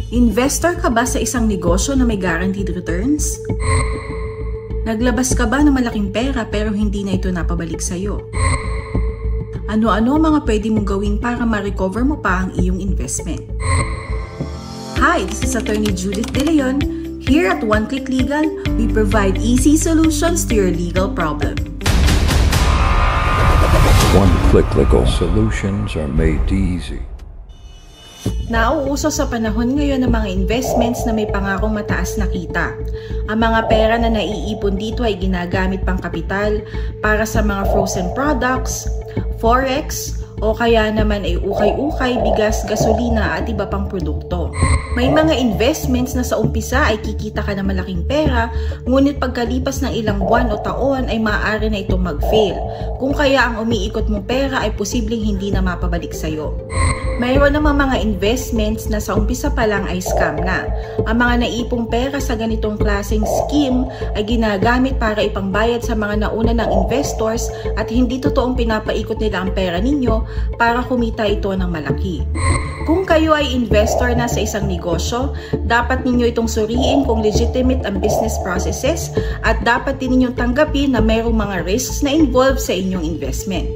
Investor ka ba sa isang negosyo na may guaranteed returns? Naglabas ka ba ng malaking pera pero hindi na ito napabalik sa'yo? Ano-ano ang mga pwede mong gawin para ma-recover mo pa ang iyong investment? Hi, this is Attorney Judith De Leon. Here at One Click Legal, we provide easy solutions to your legal problem. One Click Legal solutions are made easy. Nauuso sa panahon ngayon ng mga investments na may pangakong mataas na kita. Ang mga pera na naiipon dito ay ginagamit pang kapital para sa mga frozen products, forex, o kaya naman ay ukay-ukay, bigas, gasolina at iba pang produkto. May mga investments na sa umpisa ay kikita ka ng malaking pera, ngunit pagkalipas ng ilang buwan o taon ay maaari na itong mag-fail. Kung kaya ang umiikot mong pera ay posibleng hindi na mapabalik sa'yo. Mayroon namang mga investments na sa umpisa pa lang ay scam na. Ang mga naipong pera sa ganitong klaseng scheme ay ginagamit para ipangbayad sa mga nauna ng investors at hindi totoong pinapaikot nila ang pera ninyo para kumita ito ng malaki. Kung kayo ay investor na sa isang negosyo, dapat ninyo itong suriin kung legitimate ang business processes at dapat din ninyong tanggapin na mayroong mga risks na involved sa inyong investment.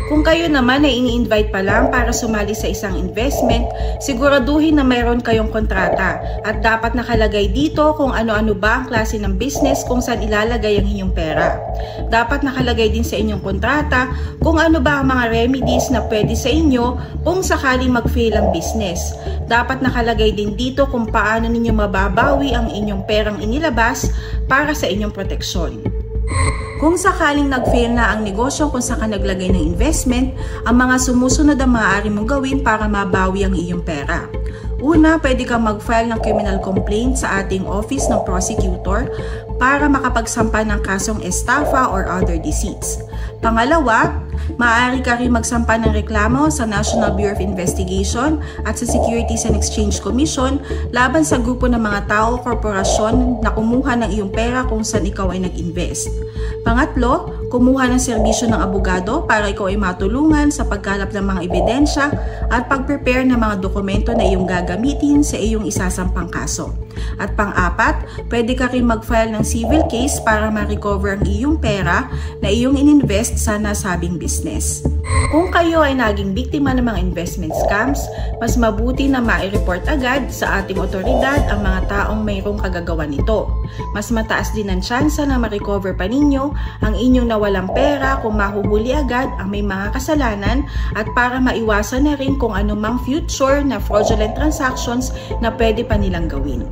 Kung kayo naman ay ini-invite pa lang para sumali sa isang investment, siguraduhin na mayroon kayong kontrata at dapat nakalagay dito kung ano-ano ba ang klase ng business kung saan ilalagay ang inyong pera. Dapat nakalagay din sa inyong kontrata kung ano ba ang mga remedies na pwede sa inyo kung sakaling mag-fail ang business. Dapat nakalagay din dito kung paano ninyo mababawi ang inyong perang inilabas para sa inyong proteksyon. Kung sakaling nag-fail na ang negosyo kung saan ka naglagay ng investment, ang mga sumusunod ang maaari mong gawin para mabawi ang iyong pera. Una, pwede kang mag-file ng criminal complaint sa ating office ng prosecutor para makapagsampa ng kasong estafa or other deceits. Pangalawa, maaari ka rin magsampa ng reklamo sa National Bureau of Investigation at sa Securities and Exchange Commission laban sa grupo ng mga tao o korporasyon na kumuha ng iyong pera kung saan ikaw ay nag-invest. Pangatlo, kumuha ng serbisyo ng abogado para ikaw ay matulungan sa pagkalap ng mga ebidensya at pag-prepare ng mga dokumento na iyong gagamitin sa iyong isasampang kaso. At pang-apat, pwede ka rin mag-file ng civil case para ma-recover ang iyong pera na iyong ininvest sa nasabing business. Kung kayo ay naging biktima ng mga investment scams, mas mabuti na ma-report agad sa ating otoridad ang mga taong mayroong kagagawa nito. Mas mataas din ang tsansa na ma-recover pa ninyo ang inyong nawalang pera kung mahuhuli agad ang may mga kasalanan at para maiwasan na rin kung anumang future na fraudulent transactions na pwede pa nilang gawin.